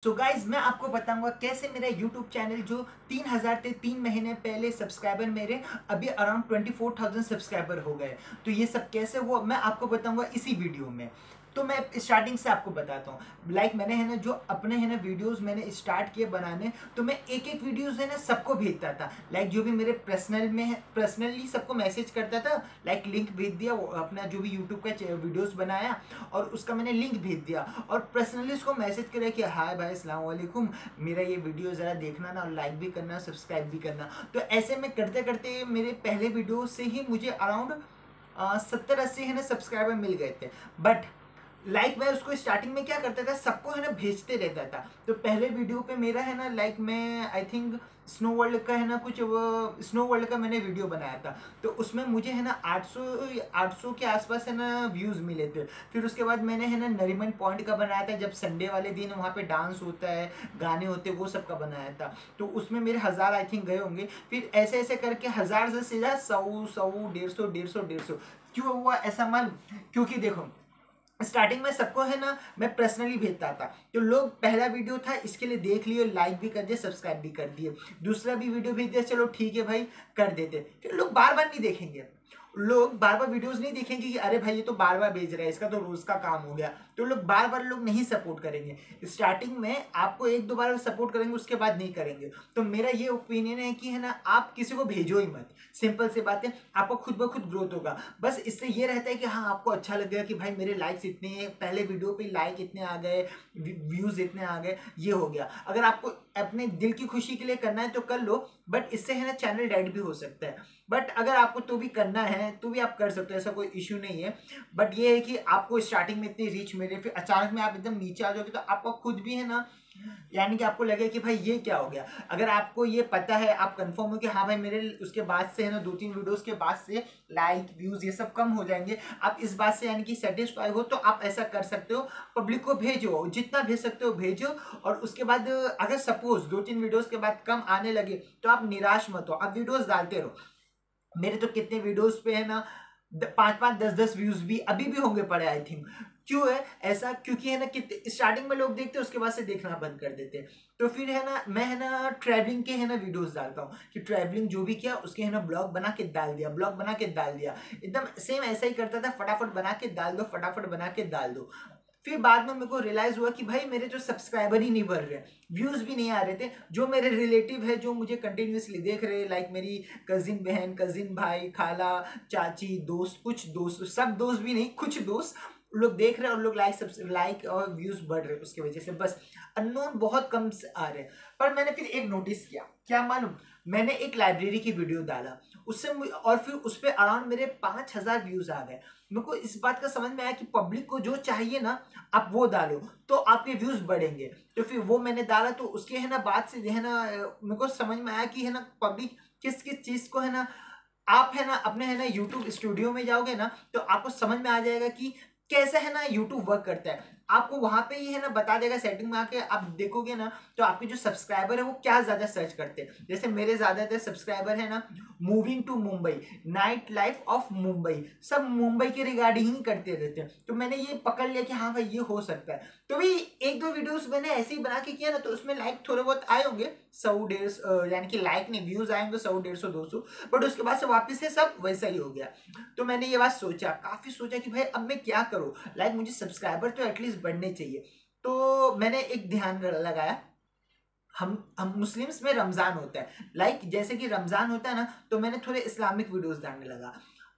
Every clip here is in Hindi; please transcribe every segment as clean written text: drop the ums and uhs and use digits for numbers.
सो गाइज मैं आपको बताऊंगा कैसे मेरा यूट्यूब चैनल जो 3000 थे 3 महीने पहले सब्सक्राइबर मेरे अभी अराउंड 24,000 सब्सक्राइबर हो गए। तो ये सब कैसे हुआ मैं आपको बताऊंगा इसी वीडियो में। तो मैं स्टार्टिंग से आपको बताता हूँ। मैंने है ना जो अपने है ना वीडियोस मैंने स्टार्ट किए बनाने, तो मैं एक एक वीडियोस है ना सबको भेजता था। जो भी मेरे पर्सनल में है पर्सनली सबको मैसेज करता था। लिंक भेज दिया अपना जो भी यूट्यूब का वीडियोस बनाया और उसका मैंने लिंक भेज दिया और पर्सनली उसको मैसेज किया कि हाय भाई अस्सलाम वालेकुम, मेरा ये वीडियो ज़रा देखना ना और लाइक भी करना सब्सक्राइब भी करना। तो ऐसे में करते करते मेरे पहले वीडियो से ही मुझे अराउंड 70-80 है ना सब्सक्राइबर मिल गए थे। बट मैं उसको स्टार्टिंग में क्या करता था, सबको है ना भेजते रहता था। तो पहले वीडियो पे मेरा है ना मैं आई थिंक स्नो वर्ल्ड का है ना स्नो वर्ल्ड का मैंने वीडियो बनाया था। तो उसमें मुझे है ना 800 के आसपास है ना व्यूज़ मिले थे। फिर उसके बाद मैंने है ना नरीमन पॉइंट का बनाया था, जब संडे वाले दिन वहाँ पे डांस होता है, गाने होते, वो सब का बनाया था। तो उसमें मेरे 1000 आई थिंक गए होंगे। फिर ऐसे ऐसे करके 1000 से सीधा 100 150 क्यों हुआ ऐसा मालूम? क्योंकि देखो स्टार्टिंग में सबको है ना मैं पर्सनली भेजता था। तो लोग पहला वीडियो था इसके लिए देख लिए, लाइक भी कर दिए, सब्सक्राइब भी कर दिए। दूसरा भी वीडियो भेज दिया, चलो ठीक है भाई कर देते। फिर लोग बार बार नहीं देखेंगे, लोग बार बार वीडियोस नहीं देखेंगे कि अरे भाई ये तो बार बार भेज रहा है, इसका तो रोज का काम हो गया। तो लोग बार बार लोग नहीं सपोर्ट करेंगे। स्टार्टिंग में आपको एक दो बार सपोर्ट करेंगे, उसके बाद नहीं करेंगे। तो मेरा ये ओपिनियन है कि है ना आप किसी को भेजो ही मत। सिंपल सी बात है, आपको खुद ब खुद ग्रोथ होगा। बस इससे ये रहता है कि हाँ आपको अच्छा लगेगा कि भाई मेरे लाइक्स इतने, पहले वीडियो पे लाइक इतने आ गए, व्यूज इतने आ गए, ये हो गया। अगर आपको अपने दिल की खुशी के लिए करना है तो कर लो, बट इससे है ना चैनल डेड भी हो सकता है। बट अगर आपको तो भी करना है तो भी आप कर सकते हो, ऐसा कोई इश्यू नहीं है। बट ये है कि आपको स्टार्टिंग में इतनी रीच मिले, फिर अचानक में आप एकदम नीचे आ जाओगे तो आपको खुद भी है ना कि आपको लगे कि भाई ये क्या हो गया। अगर आपको ये पता है, आप कंफर्म हो कि हाँ भाई मेरे उसके बाद से है ना 2-3 वीडियोस के बाद से लाइक व्यूज ये सब कम हो जाएंगे, आप इस बात से सेटिस्फाई हो, तो आप ऐसा कर सकते हो। पब्लिक को भेजो, जितना भेज सकते हो भेजो। और उसके बाद अगर सपोज 2-3 वीडियोस के बाद कम आने लगे तो आप निराश मत हो, आप वीडियोस डालते रहो। मेरे तो कितने वीडियोस पे है ना 5-5 10-10 व्यूज भी अभी भी होंगे पड़े आई थिंक। क्यों है ऐसा? क्योंकि है ना कितने स्टार्टिंग में लोग देखते हैं, उसके बाद से देखना बंद कर देते हैं। तो फिर है ना मैं है ना ट्रैवलिंग के है ना वीडियोस डालता हूँ कि ट्रैवलिंग जो भी किया उसके है ना ब्लॉग बना के डाल दिया, ब्लॉग बना के डाल दिया। एकदम सेम ऐसा ही करता था, फटाफट बना के डाल दो, फटाफट बना के डाल दो। फिर बाद में मेरे को रियलाइज हुआ कि भाई मेरे जो सब्सक्राइबर ही नहीं बढ़ रहे, व्यूज भी नहीं आ रहे थे। जो मेरे रिलेटिव है जो मुझे कंटिन्यूसली देख रहे, मेरी कजिन बहन, कजिन भाई, खाला, चाची, दोस्त, कुछ दोस्त, सब दोस्त भी नहीं, कुछ दोस्त लोग देख रहे हैं और लोग लाइक और व्यूज बढ़ रहे उसकी वजह से। बस अननोन बहुत कम आ रहे। पर मैंने फिर एक नोटिस किया, क्या मालूम? मैंने एक लाइब्रेरी की वीडियो डाला, और फिर उस पर अराउंड मेरे 5000 व्यूज आ गए। मेरे को इस बात का समझ में आया कि पब्लिक को जो चाहिए ना आप वो डालो तो आपके व्यूज बढ़ेंगे। तो फिर वो मैंने डाला, तो उसके है ना बात से है ना मेरे को समझ में आया कि है ना पब्लिक किस किस चीज को है ना, आप है ना अपने है ना यूट्यूब स्टूडियो में जाओगे ना तो आपको समझ में आ जाएगा कि कैसे है ना यूट्यूब वर्क करता है। आपको वहां पे ही है ना बता देगा, सेटिंग में आके आप देखोगे ना तो आपके जो सब्सक्राइबर है वो क्या ज्यादा सर्च करते हैं। जैसे मेरे ज्यादातर सब्सक्राइबर है ना moving to Mumbai, night life of Mumbai, सब मुंबई के रिगार्डिंग ही करते रहते हैं। तो मैंने ये पकड़ लिया कि हाँ भाई ये हो सकता है। तो भी एक दो वीडियोस मैंने ऐसे ही बना के किया ना, तो उसमें लाइक थोड़े बहुत आए होंगे, 100-150, लाइक नहीं व्यूज आए होंगे 100-150-200। बट उसके बाद से वापस से सब वैसा ही हो गया। तो मैंने ये बात सोचा, काफी सोचा कि भाई अब मैं क्या करूं, मुझे सब्सक्राइबर तो एटलीस्ट बढ़ने चाहिए। तो मैंने एक ध्यान लगाया, हम मुस्लिम्स में रमजान होता है, जैसे कि रमजान होता है ना, तो मैंने थोड़े इस्लामिक वीडियोस डालने लगा।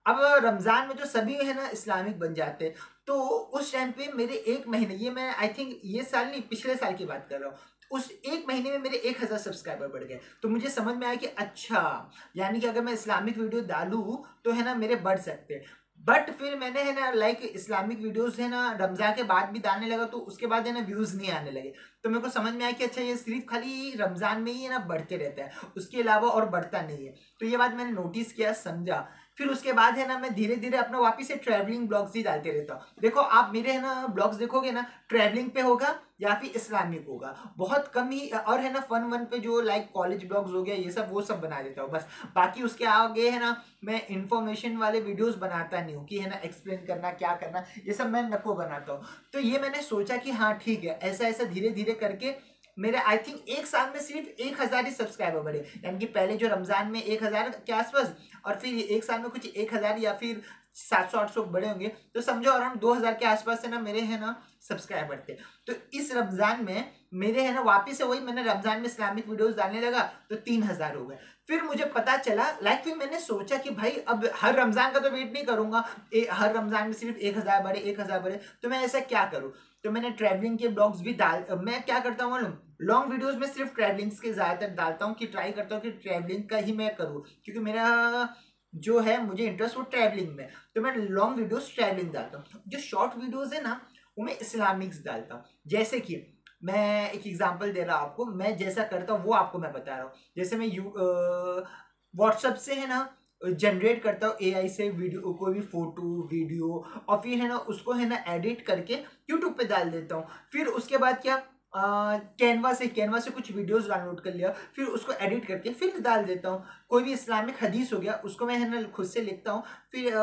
अब रमजान में जो सभी है ना इस्लामिक बन जाते हैं, तो उस टाइम पे मेरे एक महीने, ये मैं आई थिंक ये साल नहीं पिछले साल की बात कर रहा हूँ, उस एक महीने में मेरे 1000 सब्सक्राइबर बढ़ गए। तो मुझे समझ में आया कि अच्छा, कि अगर मैं इस्लामिक वीडियो डालूं तो है ना मेरे बढ़ सकते हैं। बट फिर मैंने है ना इस्लामिक वीडियोस है ना रमजान के बाद भी डालने लगा, तो उसके बाद है ना व्यूज नहीं आने लगे। तो मेरे को समझ में आया कि अच्छा ये सिर्फ खाली रमजान में ही है ना बढ़ते रहता है, उसके अलावा और बढ़ता नहीं है। तो ये बात मैंने नोटिस किया, समझा। फिर उसके बाद है ना मैं धीरे धीरे अपना वापिस से ट्रैवलिंग ब्लॉग्स ही डालते रहता हूँ। देखो आप मेरे है ना ब्लॉग्स देखोगे ना, ट्रैवलिंग पे होगा या फिर इस्लामिक होगा, बहुत कम ही। और है ना फन वन पे जो कॉलेज ब्लॉग्स हो गया ये सब, वो सब बना देता हूँ बस। बाकी उसके आगे है ना मैं इंफॉर्मेशन वाले वीडियोस बनाता नहीं हूँ कि है ना एक्सप्लेन करना क्या करना, ये सब मैं नको बनाता हूँ। तो ये मैंने सोचा कि हाँ ठीक है, ऐसा ऐसा धीरे धीरे करके मेरे आई थिंक एक साल में सिर्फ 1000 ही सब्सक्राइबर बढ़े, यानी कि पहले जो रमजान में 1000 के आसपास, और फिर एक साल में कुछ 1000 या फिर 700-800 बड़े होंगे, तो समझो अराउंड 2000 के आसपास है ना मेरे है ना सब्सक्राइबर थे। तो इस रमजान में मेरे है ना वापिस से वही, मैंने रमजान में इस्लामिक वीडियोस डालने लगा तो 3000 हो गए। फिर मुझे पता चला फिर मैंने सोचा कि भाई अब हर रमजान का तो वेट नहीं करूंगा, हर रमजान में सिर्फ 1000 बढ़े 1000 बढ़े, तो मैं ऐसा क्या करूं। तो मैंने ट्रैवलिंग के ब्लॉग्स भी मैं क्या करता हूँ मालूम, लॉन्ग वीडियोस में सिर्फ ट्रैवलिंग्स के ज्यादातर डालता हूँ, कि ट्राई करता हूँ कि ट्रैवलिंग का ही मैं करूँ, क्योंकि मेरा जो है मुझे इंटरेस्ट वो ट्रैवलिंग में, तो मैं लॉन्ग वीडियोस ट्रैवलिंग डालता हूँ। जो शॉर्ट वीडियोस है ना वो मैं इस्लामिक्स डालता हूँ। जैसे कि मैं एक एग्जांपल दे रहा हूँ आपको, मैं जैसा करता हूँ वो आपको मैं बता रहा हूँ। जैसे मैं व्हाट्सएप से है ना जनरेट करता हूँ एआई से वीडियो, कोई भी फोटो वीडियो, और फिर है ना उसको है ना एडिट करके यूट्यूब पे डाल देता हूँ। फिर उसके बाद क्या, कैनवा से कुछ वीडियोस डाउनलोड कर लिया, फिर उसको एडिट करके फिर डाल देता हूँ। कोई भी इस्लामिक हदीस हो गया उसको मैं है ना खुद से लिखता हूँ, फिर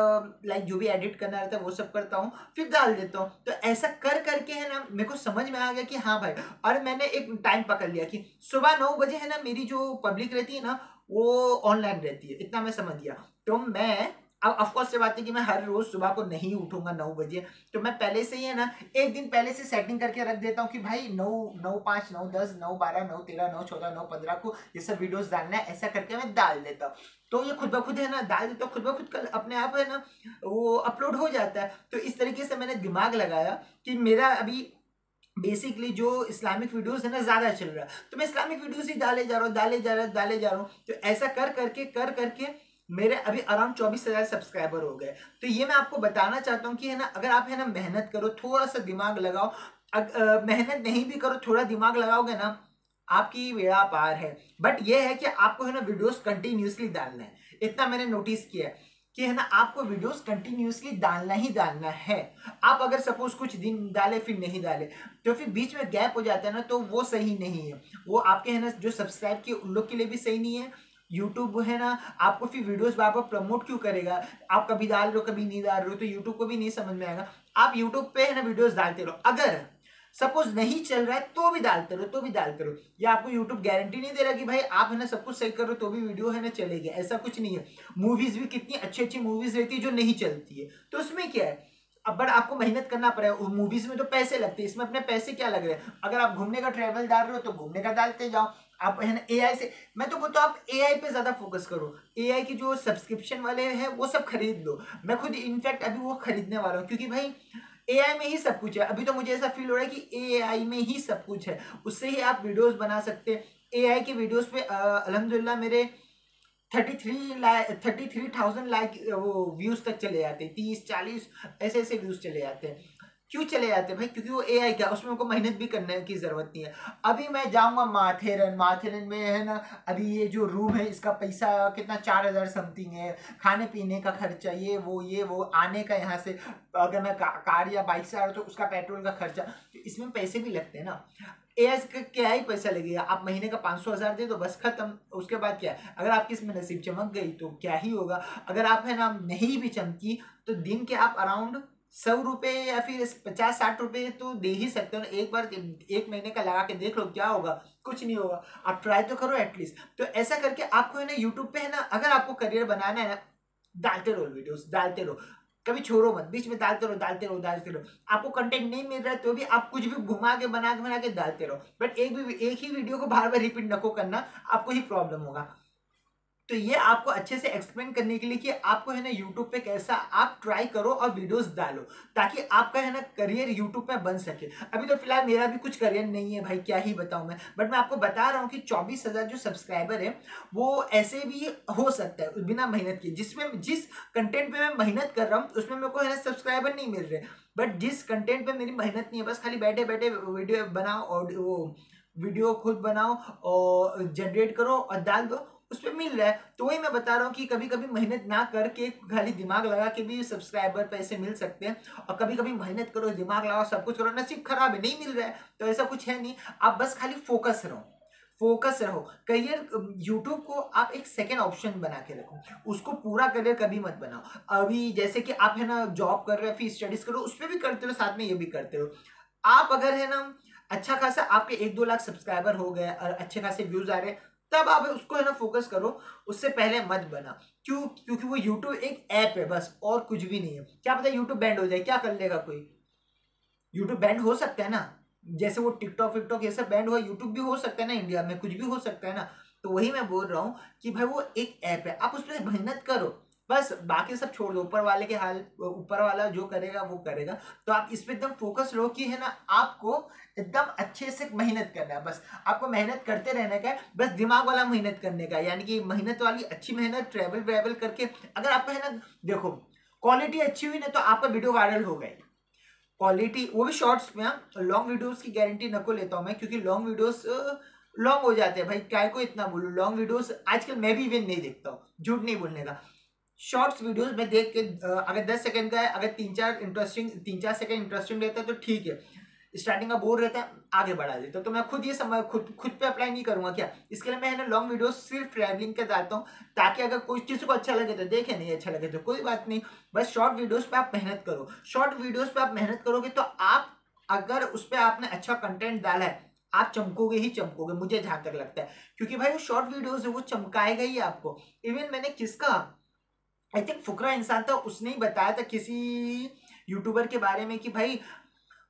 जो भी एडिट करना रहता है वो सब करता हूँ, फिर डाल देता हूँ। तो ऐसा कर करके है ना मेरे को समझ में आ गया कि हाँ भाई, और मैंने एक टाइम पकड़ लिया कि सुबह 9 बजे है ना मेरी जो पब्लिक रहती है ना वो ऑनलाइन रहती है, इतना मैं समझ गया। तो मैं अब ऑफकोर्स से बात है कि मैं हर रोज सुबह को नहीं उठूंगा 9 बजे, तो मैं पहले से ही है ना एक दिन पहले से सेटिंग करके रख देता हूँ कि भाई 9, 9, 5, 9, 10, 9, 12, 9, 13, 9, 14, 9, 15 को ये सब वीडियोस डालना है, ऐसा करके मैं डाल देता हूँ। तो ये खुद ब खुद है ना डाल देता हूँ, खुद ब खुद कल अपने आप है ना वो अपलोड हो जाता है। तो इस तरीके से मैंने दिमाग लगाया कि मेरा अभी बेसिकली जो इस्लामिक वीडियोस है ना ज्यादा चल रहा है, तो मैं इस्लामिक वीडियोस ही डाले जा रहा हूँ। तो ऐसा कर करके मेरे अभी अराउंड 24,000 सब्सक्राइबर हो गए। तो ये मैं आपको बताना चाहता हूँ कि है ना अगर आप है ना मेहनत करो, थोड़ा सा दिमाग लगाओ, मेहनत नहीं भी करो, थोड़ा दिमाग लगाओगे ना, आपकी बेड़ा पार है। बट ये है कि आपको है ना वीडियोस कंटिन्यूसली डालना है, इतना मैंने नोटिस किया है कि है ना आपको वीडियोस कंटिन्यूसली डालना ही डालना है। आप अगर सपोज कुछ दिन डाले फिर नहीं डाले, तो फिर बीच में गैप हो जाता है ना, तो वो सही नहीं है। वो आपके है ना जो सब्सक्राइब किए उन लोग के लिए भी सही नहीं है। यूट्यूब है ना आपको फिर वीडियोस बार बार प्रमोट क्यों करेगा, आप कभी डाल रहे हो कभी नहीं डाल रहे हो, तो यूट्यूब को भी नहीं समझ में आएगा। आप यूट्यूब पे है ना वीडियोस डालते रहो, अगर सपोज नहीं चल रहा है तो भी डालते रहो। या आपको यूट्यूब गारंटी नहीं दे रहा कि भाई आप है ना सब कुछ सही करो तो भी वीडियो है ना चलेगी, ऐसा कुछ नहीं है। मूवीज भी कितनी अच्छी अच्छी मूवीज रहती है जो नहीं चलती है, तो उसमें क्या है, अब बट आपको मेहनत करना पड़ेगा। मूवीज में तो पैसे लगते हैं, इसमें अपने पैसे क्या लग रहे हैं। अगर आप घूमने का ट्रैवल डाल रहे हो तो घूमने का डालते जाओ। आप है ना एआई से, मैं तो बोलता हूँ आप एआई पे ज्यादा फोकस करो, एआई की जो सब्सक्रिप्शन वाले हैं वो सब खरीद लो। मैं खुद इनफैक्ट अभी वो खरीदने वाला हूँ, क्योंकि भाई एआई में ही सब कुछ है। अभी तो मुझे ऐसा फील हो रहा है कि एआई में ही सब कुछ है, उससे ही आप वीडियोस बना सकते हैं। एआई के वीडियोस पे अल्हम्दुलिल्लाह मेरे 33,000 लाइक वो व्यूज तक चले जाते हैं, 30-40 ऐसे ऐसे व्यूज चले जाते हैं। क्यों चले जाते हैं भाई, क्योंकि वो एआई का, उसमें उनको मेहनत भी करने की जरूरत नहीं है। अभी मैं जाऊंगा माथेरन में है ना, अभी ये जो रूम है इसका पैसा कितना 4000 समथिंग है, खाने पीने का खर्चा, ये वो आने का, यहाँ से अगर मैं कार या बाइक से आ रहा हूँ तो उसका पेट्रोल का खर्चा, तो इसमें पैसे भी लगते हैं ना। एआई का क्या ही पैसा लगेगा, आप महीने का 500,000 दे दो बस खत्म। उसके बाद क्या, अगर आपकी इसमें नसीब चमक गई तो क्या ही होगा। अगर आप है ना नहीं भी चमकी तो दिन के आप अराउंड 100 रुपए या फिर 50-60 रुपए तो दे ही सकते हो ना। एक बार 1 महीने का लगा के देख लो, क्या होगा, कुछ नहीं होगा। आप ट्राई तो करो एटलीस्ट। तो ऐसा करके आपको है ना यूट्यूब पे है ना अगर आपको करियर बनाना है ना, डालते रहो वीडियोस, डालते रहो, कभी छोड़ो मत, बीच में डालते रहो। आपको कंटेंट नहीं मिल रहा है तो भी आप कुछ भी घुमा के बना के डालते रहो, बट एक ही वीडियो को बार बार रिपीट नको करना, आपको ही प्रॉब्लम होगा। तो ये आपको अच्छे से एक्सप्लेन करने के लिए कि आपको है ना यूट्यूब पे कैसा आप ट्राई करो और वीडियोस डालो, ताकि आपका है ना करियर यूट्यूब पे बन सके। अभी तो फिलहाल मेरा भी कुछ करियर नहीं है भाई, क्या ही बताऊं मैं, बट मैं आपको बता रहा हूँ कि 24,000 जो सब्सक्राइबर है वो ऐसे भी हो सकता है बिना मेहनत के। जिस कंटेंट पे मैं मेहनत कर रहा हूँ उसमें मेरे को है ना सब्सक्राइबर नहीं मिल रहे, बट जिस कंटेंट पे मेरी मेहनत नहीं है, बस खाली बैठे बैठे वीडियो बनाओ और वो वीडियो खुद बनाओ और जनरेट करो और डाल दो, उस पर मिल रहा है। तो वही मैं बता रहा हूँ कि कभी कभी मेहनत ना करके खाली दिमाग लगा के भी सब्सक्राइबर पैसे मिल सकते हैं, और कभी कभी मेहनत करो, दिमाग लगाओ, सब कुछ करो, नसीब खराब है नहीं मिल रहा है, तो ऐसा कुछ है नहीं। आप बस खाली फोकस रहो। करियर यूट्यूब को आप एक सेकेंड ऑप्शन बना के रखो, उसको पूरा करियर कभी मत बनाओ। अभी जैसे कि आप है ना जॉब कर रहे हो फिर स्टडीज करो, उस पर भी करते रहो, साथ में ये भी करते रहो। आप अगर है ना अच्छा खासा आपके 1-2 लाख सब्सक्राइबर हो गए और अच्छे खासे व्यूज आ रहे, तब आप उसको है ना फोकस करो, उससे पहले मत बना। क्यों? क्योंकि वो यूट्यूब एक ऐप है बस, और कुछ भी नहीं है। क्या पता यूट्यूब बैंड हो जाए, क्या कर लेगा कोई? यूट्यूब बैंड हो सकता है ना, जैसे वो टिकटॉक विकटॉक ये सब बैंड हुआ, यूट्यूब भी हो सकता है ना, इंडिया में कुछ भी हो सकता है ना। तो वही मैं बोल रहा हूँ कि भाई वो एक ऐप है, आप उस पर मेहनत करो, बस बाकी सब छोड़ दो, ऊपर वाले के हाल, ऊपर वाला जो करेगा वो करेगा। तो आप इस पे एकदम फोकस रहो कि है ना, आपको एकदम अच्छे से मेहनत करना है, बस आपको मेहनत करते रहने का है, बस दिमाग वाला मेहनत करने का है, यानी कि मेहनत वाली अच्छी मेहनत, ट्रैवल व्रैवल करके। अगर आपको है ना, देखो क्वालिटी अच्छी हुई ना तो आपका वीडियो वायरल हो गई। क्वालिटी वो भी शॉर्ट्स में, लॉन्ग वीडियोस की गारंटी नको लेता हूं मैं, क्योंकि लॉन्ग वीडियोस लॉन्ग हो जाते हैं भाई, क्या को इतना बोलूं। लॉन्ग वीडियोस आजकल मैं भी इवन नहीं देखता हूं, झूठ नहीं बोलने का। शॉर्ट्स वीडियोस में देख के अगर 10 सेकंड का है, अगर 3-4 सेकंड इंटरेस्टिंग रहता है तो ठीक है, स्टार्टिंग का बोर रहता है आगे बढ़ा देता, तो मैं खुद ये समझ खुद पे अप्लाई नहीं करूंगा क्या? इसके लिए मैं है ना लॉन्ग वीडियो सिर्फ ट्रैवलिंग के डालता हूँ, ताकि अगर कोई किसी को अच्छा लगे तो देखे, नहीं अच्छा लगे तो कोई बात नहीं। बस शॉर्ट वीडियोस पे आप मेहनत करो, शॉर्ट वीडियोस पे आप मेहनत करोगे तो आप, अगर उस पर आपने अच्छा कंटेंट डाला है, आप चमकोगे ही चमकोगे, मुझे जहां तक लगता है। क्योंकि भाई वो शॉर्ट वीडियोस है, वो चमकाएगा ही आपको। इवन मैंने किसका, आई थिंक फुकरा इंसान था, उसने ही बताया था किसी यूट्यूबर के बारे में कि भाई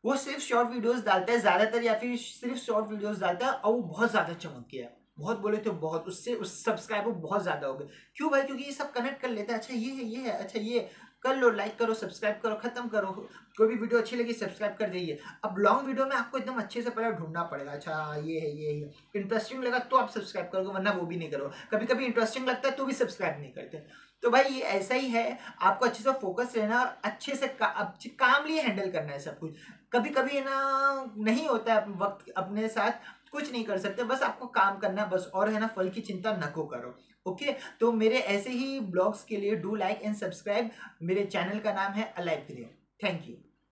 वो सिर्फ शॉर्ट वीडियोस डालता है ज्यादातर, या फिर सिर्फ शॉर्ट वीडियोस डालता है और वो बहुत ज्यादा चमक गया, बहुत बोले तो बहुत, उससे उस सब्सक्राइबर बहुत ज्यादा हो गए। क्यों भाई? क्योंकि ये सब कनेक्ट कर लेते हैं, अच्छा ये है, ये है, अच्छा ये कर लो, लाइक करो, सब्सक्राइब करो, खत्म करो। कोई भी वीडियो अच्छी लगी सब्सक्राइब कर दीजिए। अब लॉन्ग वीडियो में आपको एकदम अच्छे से पहले ढूंढना पड़ेगा, अच्छा ये है, ये है, इंटरेस्टिंग लगा तो आप सब्सक्राइब करोगे, वरना वो भी नहीं करो। कभी कभी इंटरेस्टिंग लगता है तो भी सब्सक्राइब नहीं करते। तो भाई ये ऐसा ही है, आपको अच्छे से फोकस रहना और अच्छे से कामली हैंडल करना है सब कुछ। कभी कभी ना नहीं होता है वक्त अपने साथ, कुछ नहीं कर सकते, बस आपको काम करना है बस, और है ना फल की चिंता नको करो। ओके, तो मेरे ऐसे ही ब्लॉग्स के लिए डू लाइक एंड सब्सक्राइब। मेरे चैनल का नाम है अलाइव। Thank you.